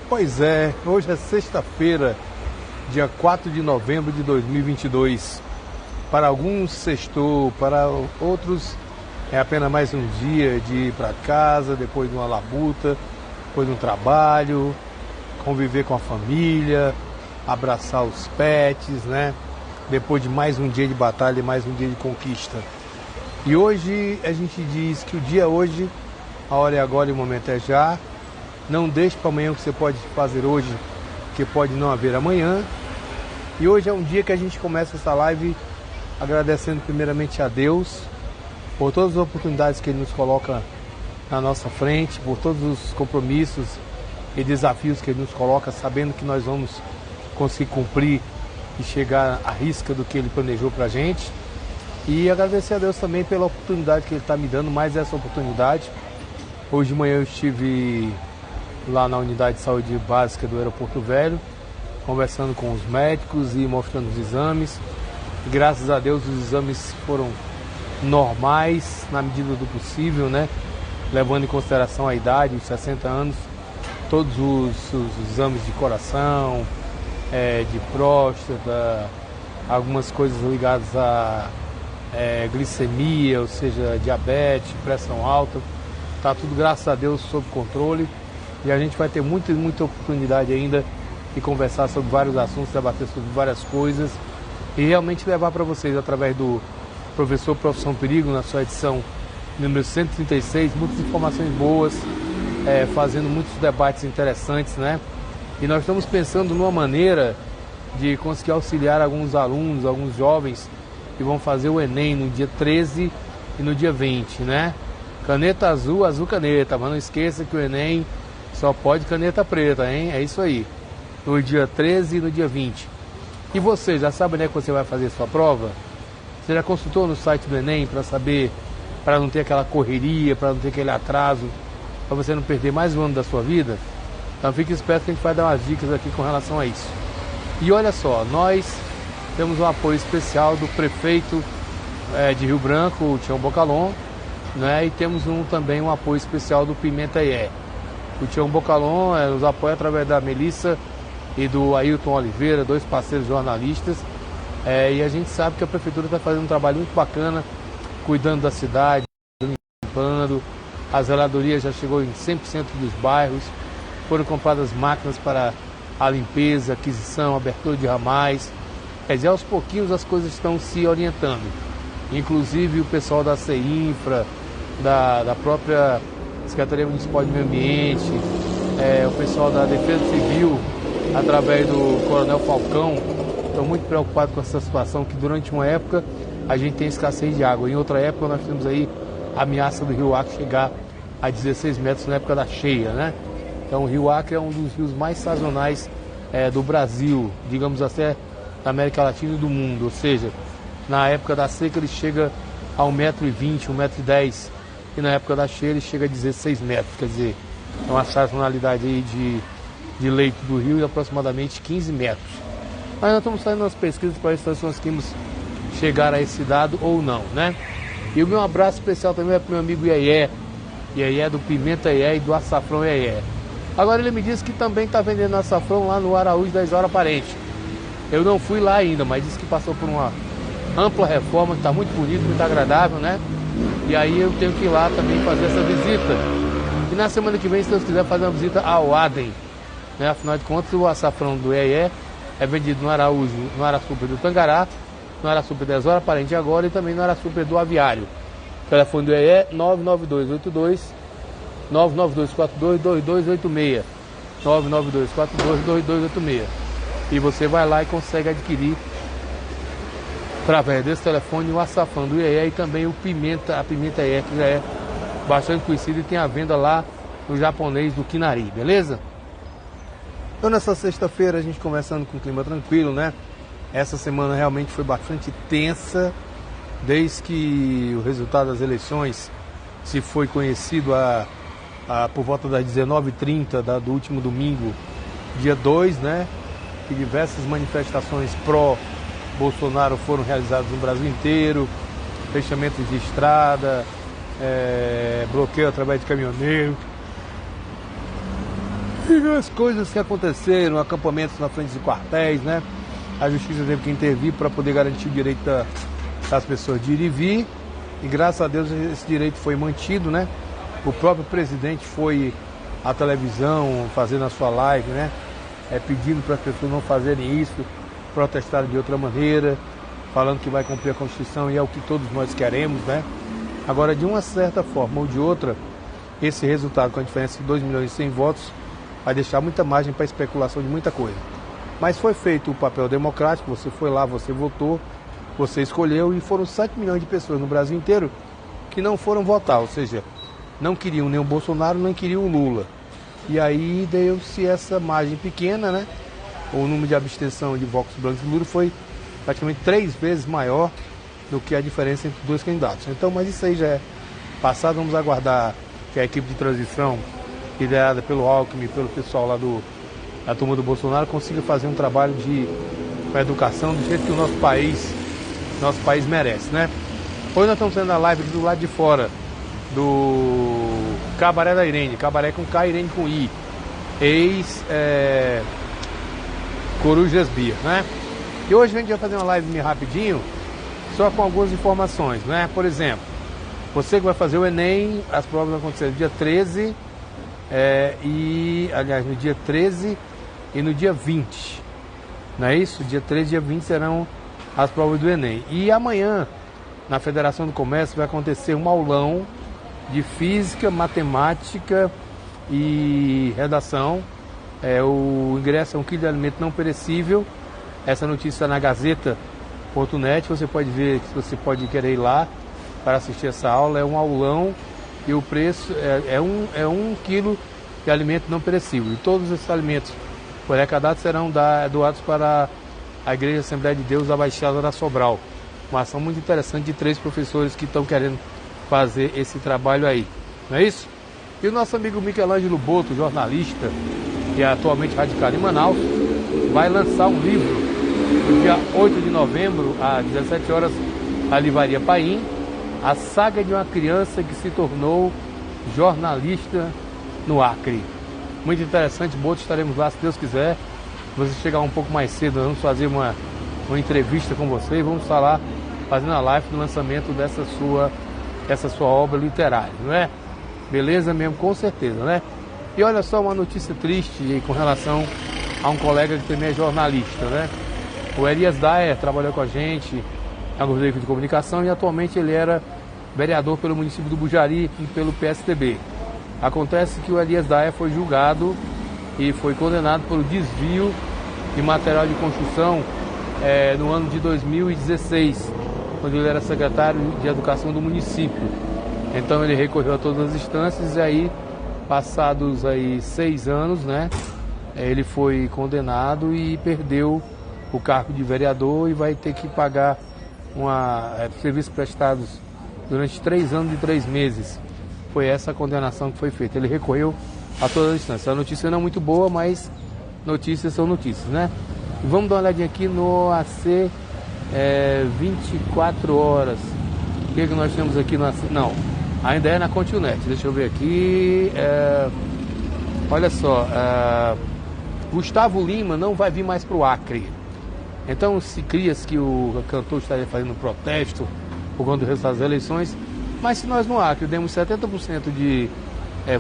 Pois é, hoje é sexta-feira, dia 4 de novembro de 2022. Para alguns sextou, para outros é apenas mais um dia de ir para casa, depois de uma labuta, depois de um trabalho, conviver com a família, abraçar os pets, né? Depois de mais um dia de batalha, mais um dia de conquista. E hoje a gente diz que o dia hoje, a hora é agora e o momento é já. Não deixe para amanhã o que você pode fazer hoje, que pode não haver amanhã. E hoje é um dia que a gente começa essa live agradecendo primeiramente a Deus por todas as oportunidades que Ele nos coloca na nossa frente, por todos os compromissos e desafios que Ele nos coloca, sabendo que nós vamos conseguir cumprir e chegar à risca do que Ele planejou para a gente. E agradecer a Deus também pela oportunidade que Ele está me dando, mais essa oportunidade. Hoje de manhã eu estive lá na unidade de saúde básica do Aeroporto Velho, conversando com os médicos e mostrando os exames. E graças a Deus os exames foram normais, na medida do possível, né? Levando em consideração a idade, os 60 anos, todos os exames de coração, de próstata, algumas coisas ligadas a glicemia, ou seja, diabetes, pressão alta. Está tudo, graças a Deus, sob controle. E a gente vai ter muita oportunidade ainda de conversar sobre vários assuntos, debater sobre várias coisas e realmente levar para vocês, através do Professor Profissão Perigo, na sua edição número 136, muitas informações boas, fazendo muitos debates interessantes, né? E nós estamos pensando numa maneira de conseguir auxiliar alguns alunos, alguns jovens que vão fazer o Enem no dia 13 e no dia 20, né? Caneta azul, azul caneta, mas não esqueça que o Enem só pode caneta preta, hein? É isso aí. No dia 13 e no dia 20. E você, já sabe, né, que você vai fazer sua prova? Você já consultou no site do Enem para saber, para não ter aquela correria, para não ter aquele atraso, para você não perder mais um ano da sua vida? Então fique esperto que a gente vai dar umas dicas aqui com relação a isso. E olha só, nós temos um apoio especial do prefeito de Rio Branco, o Tião Bocalon, né? E temos também um apoio especial do Pimenta IE. O Tião Bocalon nos apoia através da Melissa e do Ailton Oliveira, dois parceiros jornalistas. E a gente sabe que a prefeitura está fazendo um trabalho muito bacana, cuidando da cidade, limpando. A zeladoria já chegou em 100% dos bairros. Foram compradas máquinas para a limpeza, aquisição, abertura de ramais. Quer dizer, aos pouquinhos as coisas estão se orientando. Inclusive o pessoal da CEINFRA, da própria Secretaria Municipal de Meio Ambiente, o pessoal da Defesa Civil, através do Coronel Falcão, estão muito preocupados com essa situação, que durante uma época a gente tem escassez de água. Em outra época nós temos aí a ameaça do Rio Acre chegar a 16 metros na época da cheia, né? Então o Rio Acre é um dos rios mais sazonais do Brasil, digamos até da América Latina e do mundo. Ou seja, na época da seca ele chega a 1,20 m, 1,10 m, e na época da cheia ele chega a 16 metros, quer dizer, é uma sazonalidade aí de leito do rio de aproximadamente 15 metros. Mas nós estamos fazendo umas pesquisas para ver se nós conseguimos chegar a esse dado ou não, né? E o meu abraço especial também é para o meu amigo Iê, do Pimenta Iê e do Açafrão Iê. Agora ele me disse que também está vendendo açafrão lá no Araújo da Isaura Parente. Eu não fui lá ainda, mas disse que passou por uma ampla reforma, que está muito bonito, muito agradável, né? E aí eu tenho que ir lá também fazer essa visita. E na semana que vem, se Deus quiser, fazer uma visita ao Adem, né? Afinal de contas, o açafrão do Iê é vendido no Araújo, no Araçuper do Tangará, no Araçuper da Isaura Parente agora e também no Araçuper do Aviário. O telefone do Iê 99242-2286. 99242-2286. E você vai lá e consegue adquirir, através desse telefone, o açafrão do Iê e também a pimenta Iê, que já é bastante conhecida e tem a venda lá no japonês do Kinari, beleza? Então nessa sexta-feira a gente conversando com um clima tranquilo, né? Essa semana realmente foi bastante tensa, desde que o resultado das eleições se foi conhecido por volta das 19h30 do último domingo, dia 2, né? Que diversas manifestações pró-Bolsonaro foram realizadas no Brasil inteiro, fechamentos de estrada, bloqueio através de caminhoneiros, E as coisas que aconteceram, acampamentos na frente de quartéis, né? A justiça teve que intervir para poder garantir o direito das pessoas de ir e vir. E graças a Deus esse direito foi mantido, né? O próprio presidente foi à televisão fazendo a sua live, né? Pedindo para as pessoas não fazerem isso, protestarem de outra maneira, falando que vai cumprir a Constituição e é o que todos nós queremos, né? Agora, de uma certa forma ou de outra, esse resultado com a diferença de 2 milhões e 100 votos vai deixar muita margem para especulação de muita coisa. Mas foi feito o papel democrático, você foi lá, você votou, você escolheu e foram 7 milhões de pessoas no Brasil inteiro que não foram votar, ou seja, não queriam nem o Bolsonaro, nem queriam o Lula. E aí deu-se essa margem pequena, né? O número de abstenção de votos brancos do Lula foi praticamente 3 vezes maior do que a diferença entre os dois candidatos. Então, mas isso aí já é passado, vamos aguardar que a equipe de transição, liderada pelo Alckmin, pelo pessoal lá da turma do Bolsonaro, consiga fazer um trabalho de educação do jeito que o nosso país merece, né? Hoje nós estamos fazendo a live aqui do lado de fora do Cabaré da Irene, Cabaré com K, Irene com I, Corujas Beer, né? E hoje a gente vai fazer uma live rapidinho, só com algumas informações, né? Por exemplo, você que vai fazer o Enem, as provas vão acontecer no dia 13, no dia 13 e no dia 20, não é isso? Dia 13 e dia 20 serão as provas do Enem. E amanhã, na Federação do Comércio, vai acontecer um aulão de Física, Matemática e Redação. O ingresso é 1 quilo de alimento não perecível. Essa notícia está na Gazeta.net. Você pode ver, se você pode querer ir lá para assistir essa aula. É um aulão e o preço é 1 quilo de alimento não perecível. E todos esses alimentos arrecadados serão doados para a Igreja Assembleia de Deus da Baixada da Sobral. Uma ação muito interessante de 3 professores que estão querendo fazer esse trabalho aí, não é isso? E o nosso amigo Michelangelo Boto, jornalista, que é atualmente radicado em Manaus, vai lançar um livro no dia 8 de novembro, às 17 horas, na Livraria Paim, a saga de uma criança que se tornou jornalista no Acre. Muito interessante, Boto, estaremos lá se Deus quiser. Você chegar um pouco mais cedo, vamos fazer uma entrevista com você e vamos estar lá fazendo a live do lançamento dessa sua obra literária, não é? Beleza mesmo, com certeza, né? E olha só uma notícia triste com relação a um colega que também é jornalista, né? O Elias Daer trabalhou com a gente na Governo de Comunicação e atualmente ele era vereador pelo município do Bujari e pelo PSDB. Acontece que o Elias Daer foi julgado e foi condenado por desvio de material de construção no ano de 2016, quando ele era secretário de Educação do município. Então ele recorreu a todas as instâncias e aí, passados aí 6 anos, né, ele foi condenado e perdeu o cargo de vereador e vai ter que pagar serviços prestados durante 3 anos e 3 meses. Foi essa a condenação que foi feita. Ele recorreu a todas as instâncias. A notícia não é muito boa, mas notícias são notícias, né? E vamos dar uma olhadinha aqui no AC 24 horas. O que nós temos aqui no AC? Não, ainda é na Continente. Deixa eu ver aqui. Olha só, Gustavo Lima não vai vir mais para o Acre. Então se cria-se que o cantor estaria fazendo protesto por conta do resultado das eleições. Mas se nós no Acre demos 70% de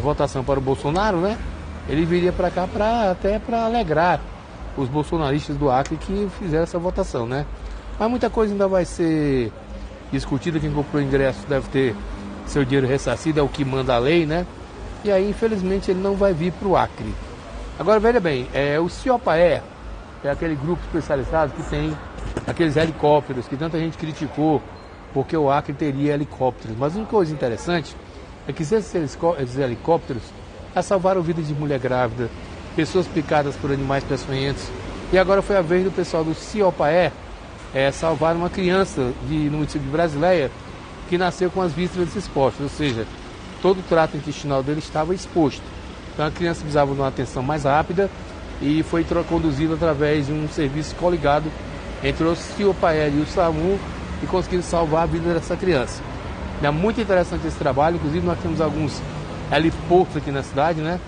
votação para o Bolsonaro, né? Ele viria para cá até para alegrar os bolsonaristas do Acre que fizeram essa votação, né? Mas muita coisa ainda vai ser discutida. Quem comprou o ingresso deve ter seu dinheiro ressarcido, é o que manda a lei, né? E aí, infelizmente, ele não vai vir para o Acre. Agora, veja bem, o Ciopaer é aquele grupo especializado que tem aqueles helicópteros que tanta gente criticou porque o Acre teria helicópteros. Mas uma coisa interessante é que esses helicópteros já salvaram vidas de mulher grávida, pessoas picadas por animais peçonhentos. E agora foi a vez do pessoal do Ciopaer salvar uma criança no município de Brasileia que nasceu com as vísceras expostas, ou seja, todo o trato intestinal dele estava exposto. Então a criança precisava de uma atenção mais rápida e foi conduzida através de um serviço coligado entre o Ciopaer e o SAMU e conseguiram salvar a vida dessa criança. É muito interessante esse trabalho, inclusive nós temos alguns heliportos aqui na cidade, né?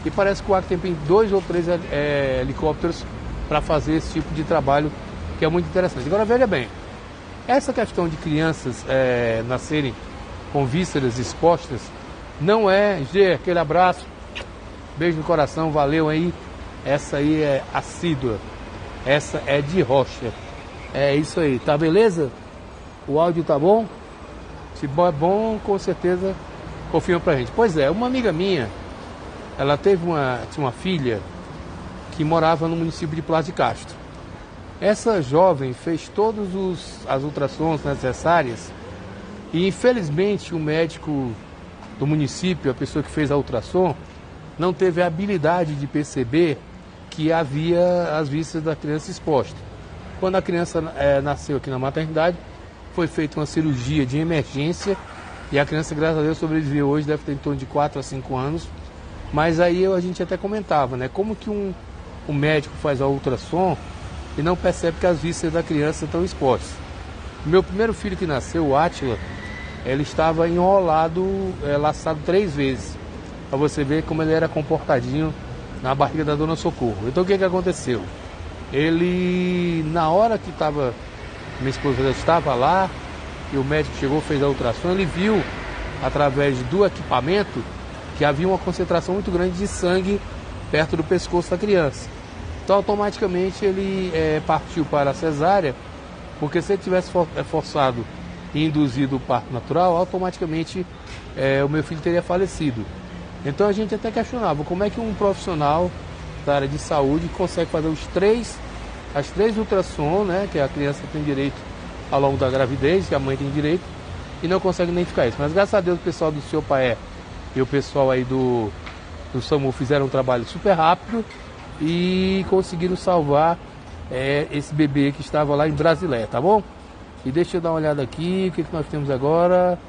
e parece que o Acre tem 2 ou 3 helicópteros para fazer esse tipo de trabalho, que é muito interessante. Agora veja bem, essa questão de crianças nascerem com vísceras expostas, não é, Gê, aquele abraço, beijo no coração, valeu aí, essa aí é assídua, essa é de rocha, é isso aí, tá beleza? O áudio tá bom? Se é bom, com certeza confirma pra gente. Pois é, uma amiga minha, ela tinha uma filha que morava no município de Plácio de Castro. Essa jovem fez todas as ultrassons necessárias e infelizmente o médico do município, a pessoa que fez a ultrassom, não teve a habilidade de perceber que havia as vísceras da criança exposta. Quando a criança nasceu aqui na maternidade, foi feita uma cirurgia de emergência e a criança, graças a Deus, sobreviveu hoje, deve ter em torno de 4 a 5 anos. Mas aí a gente até comentava, né? Como que um médico faz a ultrassom e não percebe que as vísceras da criança estão expostas. Meu primeiro filho que nasceu, o Átila, ele estava enrolado, laçado 3 vezes, para você ver como ele era comportadinho na barriga da dona Socorro. Então o que aconteceu? Ele, na hora que minha esposa já estava lá, e o médico chegou, fez a ultrassom, ele viu, através do equipamento, que havia uma concentração muito grande de sangue perto do pescoço da criança. Então automaticamente ele partiu para a cesárea, porque se ele tivesse forçado e induzido o parto natural, automaticamente o meu filho teria falecido. Então a gente até questionava como é que um profissional da área de saúde consegue fazer as três ultrassons, né, que a criança tem direito ao longo da gravidez, que a mãe tem direito, e não consegue identificar isso. Mas graças a Deus o pessoal do Seu Paé e o pessoal aí do SAMU fizeram um trabalho super rápido e conseguiram salvar esse bebê que estava lá em Brasilé, tá bom? E deixa eu dar uma olhada aqui, o que nós temos agora?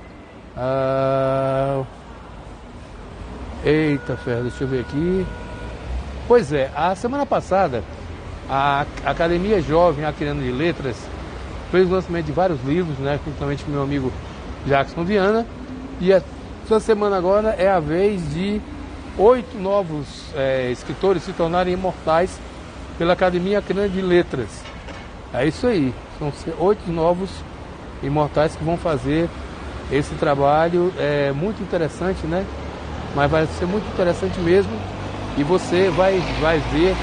Eita ferro, deixa eu ver aqui. Pois é, a semana passada a Academia Jovem Acreana de Letras fez o lançamento de vários livros, né, principalmente com meu amigo Jackson Viana, e essa semana agora é a vez de 8 novos escritores se tornarem imortais pela Academia Acreana de Letras. É isso aí, são 8 novos imortais que vão fazer esse trabalho, muito interessante, né? Mas vai ser muito interessante mesmo, e você vai ver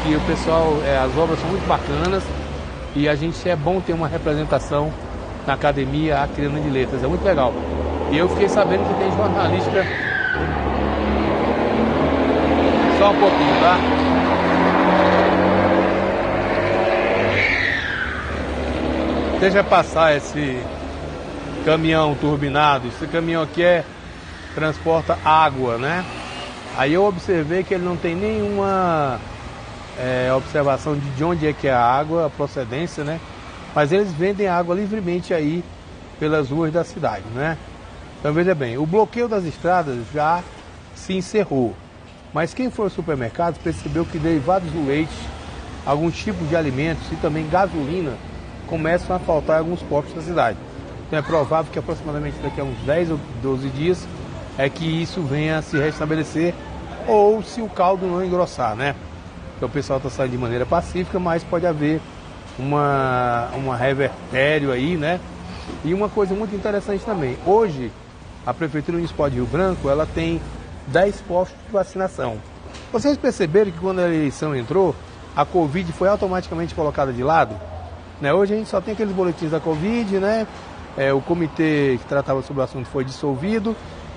que o pessoal, as obras são muito bacanas, e a gente é bom ter uma representação na Academia Acreana de Letras, é muito legal. E eu fiquei sabendo que tem jornalista. Só um pouquinho, tá? Deixa passar esse caminhão turbinado. Esse caminhão aqui transporta água, né? Aí eu observei que ele não tem nenhuma observação de onde é que é a água, a procedência, né? Mas eles vendem água livremente aí pelas ruas da cidade, né? Então veja bem, o bloqueio das estradas já se encerrou. Mas quem for ao supermercado percebeu que derivados do leite, alguns tipos de alimentos e também gasolina começam a faltar em alguns postos da cidade. Então é provável que aproximadamente daqui a uns 10 ou 12 dias que isso venha a se restabelecer, ou se o caldo não engrossar, né? Então o pessoal está saindo de maneira pacífica, mas pode haver uma revertério aí, né? E uma coisa muito interessante também, hoje a Prefeitura Municipal de Rio Branco, ela tem 10 postos de vacinação. Vocês perceberam que quando a eleição entrou, a Covid foi automaticamente colocada de lado? Né? Hoje a gente só tem aqueles boletins da Covid, né? O comitê que tratava sobre o assunto foi dissolvido,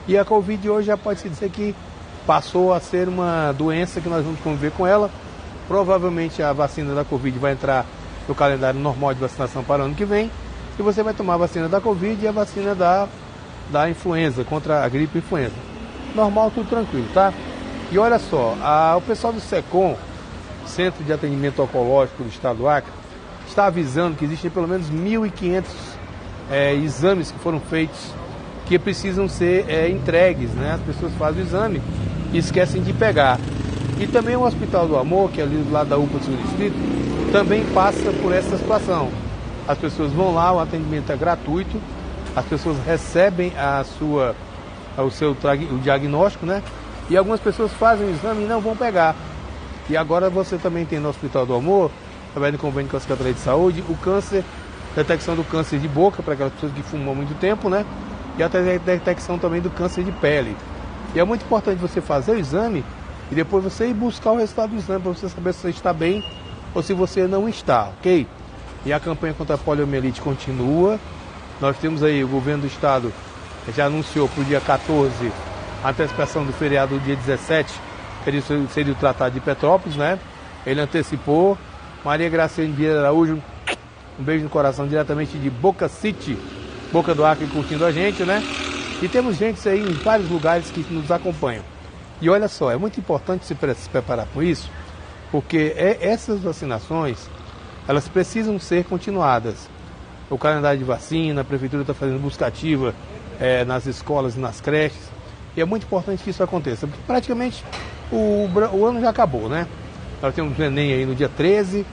e a Covid hoje já pode-se dizer que passou a ser uma doença que nós vamos conviver com ela. Provavelmente a vacina da Covid vai entrar no calendário normal de vacinação para o ano que vem, e você vai tomar a vacina da Covid e a vacina da influenza, contra a gripe influenza. Normal, tudo tranquilo, tá? E olha só, o pessoal do SECOM, Centro de Atendimento Oncológico do Estado do Acre, está avisando que existem pelo menos 1.500 exames que foram feitos, que precisam ser entregues, né? As pessoas fazem o exame e esquecem de pegar. E também o Hospital do Amor, que é ali do lado da UPA do seu distrito, também passa por essa situação. As pessoas vão lá, o atendimento é gratuito, as pessoas recebem o diagnóstico, né? E algumas pessoas fazem o exame e não vão pegar. E agora você também tem no Hospital do Amor, através do convênio com a Secretaria de Saúde, o câncer, detecção do câncer de boca, para aquelas pessoas que fumam há muito tempo, né? E a detecção também do câncer de pele. E é muito importante você fazer o exame e depois você ir buscar o resultado do exame para você saber se você está bem ou se você não está, ok? E a campanha contra a poliomielite continua. Nós temos aí, o governo do estado já anunciou para o dia 14 a antecipação do feriado do dia 17, que seria o Tratado de Petrópolis, né? Ele antecipou. Maria Graciane Vieira Araújo, um beijo no coração, diretamente de Boca City, Boca do Acre, curtindo a gente, né? E temos gente aí em vários lugares que nos acompanham. E olha só, é muito importante se preparar com isso, porque essas vacinações, elas precisam ser continuadas. O calendário de vacina, a prefeitura está fazendo busca ativa nas escolas e nas creches. E é muito importante que isso aconteça, porque praticamente o ano já acabou, né? Nós temos o Enem aí no dia 13,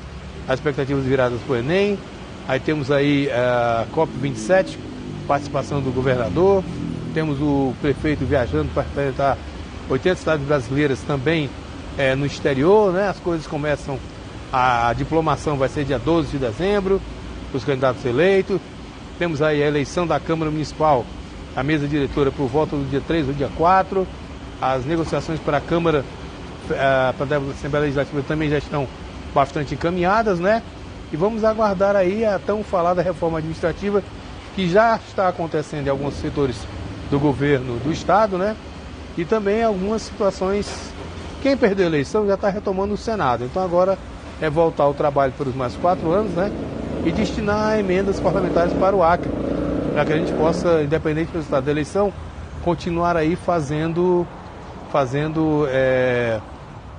as expectativas viradas para o Enem. Aí temos aí a COP27, participação do governador. Temos o prefeito viajando para representar 80 cidades brasileiras também no exterior, né? As coisas começam, a diplomação vai ser dia 12 de dezembro, os candidatos eleitos. Temos aí a eleição da Câmara Municipal, a mesa diretora por volta do dia 3 ou dia 4. As negociações para a Câmara, para a Assembleia Legislativa também já estão bastante encaminhadas, né? E vamos aguardar aí a tão falada reforma administrativa que já está acontecendo em alguns setores do governo do estado, né? E também algumas situações, quem perdeu a eleição já está retomando o Senado. Então agora é voltar ao trabalho pelos mais 4 anos, né? E destinar emendas parlamentares para o Acre, para que a gente possa, independente do resultado da eleição, continuar aí fazendo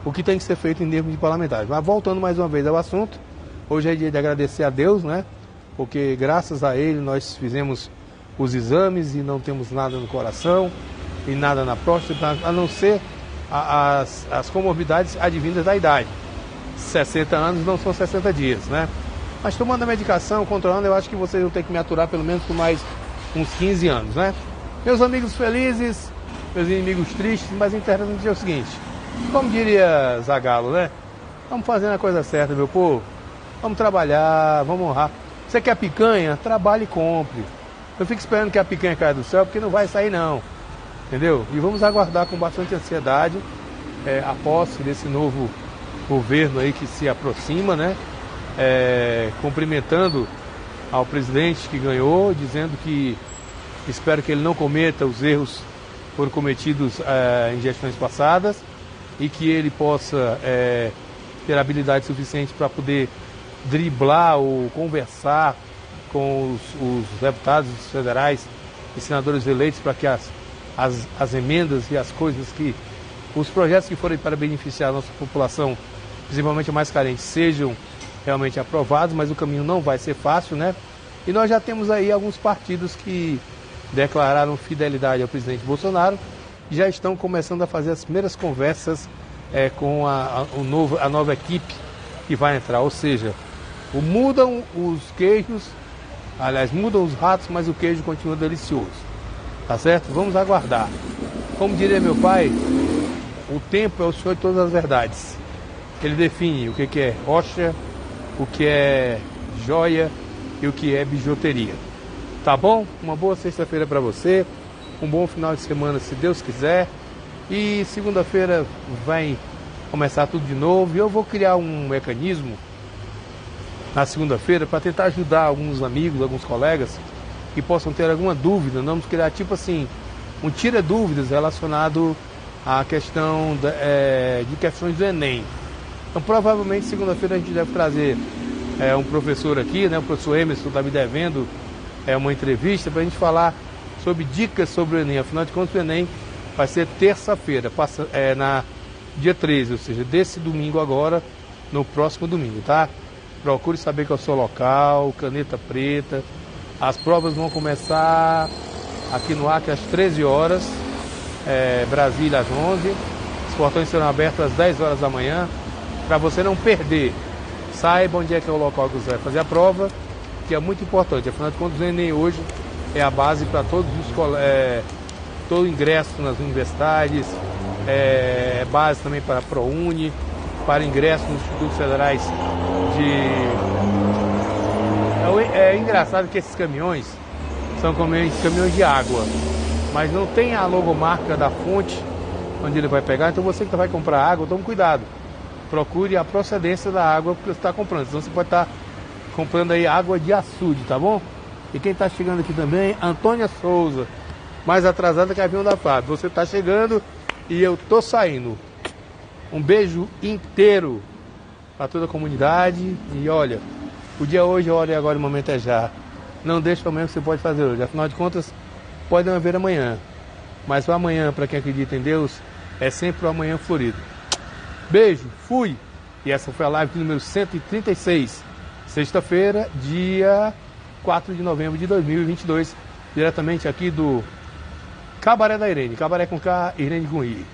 o que tem que ser feito em termos de parlamentares. Mas voltando mais uma vez ao assunto, hoje é dia de agradecer a Deus, né? Porque graças a Ele nós fizemos os exames e não temos nada no coração e nada na próstata, a não ser as comorbidades advindas da idade. 60 anos não são 60 dias, né? Mas tomando a medicação, controlando, eu acho que vocês vão ter que me aturar pelo menos por mais uns 15 anos, né? Meus amigos felizes, meus inimigos tristes, mas interessante é o seguinte, como diria Zagalo, né? Vamos fazendo a coisa certa, meu povo. Vamos trabalhar, vamos honrar. Você quer picanha? Trabalhe e compre. Eu fico esperando que a picanha caia do céu, porque não vai sair não. Entendeu? E vamos aguardar com bastante ansiedade a posse desse novo governo aí que se aproxima, né? Cumprimentando ao presidente que ganhou, dizendo que espero que ele não cometa os erros que foram cometidos em gestões passadas e que ele possa ter habilidade suficiente para poder driblar ou conversar com os deputados federais e senadores eleitos para que as emendas e as coisas os projetos que forem para beneficiar a nossa população, principalmente a mais carente, sejam realmente aprovados, mas o caminho não vai ser fácil, né? E nós já temos aí alguns partidos que declararam fidelidade ao presidente Bolsonaro e já estão começando a fazer as primeiras conversas com a nova equipe que vai entrar, ou seja, mudam os queijos, aliás, mudam os ratos, mas o queijo continua delicioso, tá certo? Vamos aguardar. Como diria meu pai, o tempo é o senhor de todas as verdades. Ele define o que é rocha, o que é joia e o que é bijuteria. Tá bom? Uma boa sexta-feira para você, um bom final de semana, se Deus quiser. E segunda-feira vai começar tudo de novo. E eu vou criar um mecanismo na segunda-feira para tentar ajudar alguns amigos, alguns colegas que possam ter alguma dúvida. Nós vamos criar tipo assim, um tira-dúvidas relacionado à questão de questões do Enem. Então provavelmente segunda-feira a gente deve trazer um professor aqui, né? O professor Emerson está me devendo uma entrevista para a gente falar sobre dicas sobre o Enem. Afinal de contas o Enem vai ser terça-feira, na dia 13, ou seja, desse domingo agora, no próximo domingo, tá? Procure saber qual é o seu local, caneta preta. As provas vão começar aqui no Acre às 13 horas, Brasília às 11. Os portões serão abertos às 10 horas da manhã. Para você não perder, saiba onde é que é o local que você vai fazer a prova, que é muito importante. Afinal de contas, o Enem hoje é a base para todos todo ingresso nas universidades, base também para a ProUni, para ingresso nos institutos federais É engraçado que esses caminhões são caminhões de água, mas não tem a logomarca da fonte onde ele vai pegar. Então você que vai comprar água, tome cuidado. Procure a procedência da água que você está comprando. Senão você pode estar comprando aí água de açude, tá bom? E quem está chegando aqui também, Antônia Souza, mais atrasada que a avião da FAB. Você está chegando e eu tô saindo. Um beijo inteiro para toda a comunidade. E olha, o dia hoje, a hora e agora, o momento é já. Não deixe amanhã o que você pode fazer hoje. Afinal de contas, pode não haver amanhã. Mas o amanhã, para quem acredita em Deus, é sempre o amanhã florido. Beijo, fui! E essa foi a live número 136. Sexta-feira, dia 4 de novembro de 2022. Diretamente aqui do Cabaré da Irene. Cabaré com K, Irene com I.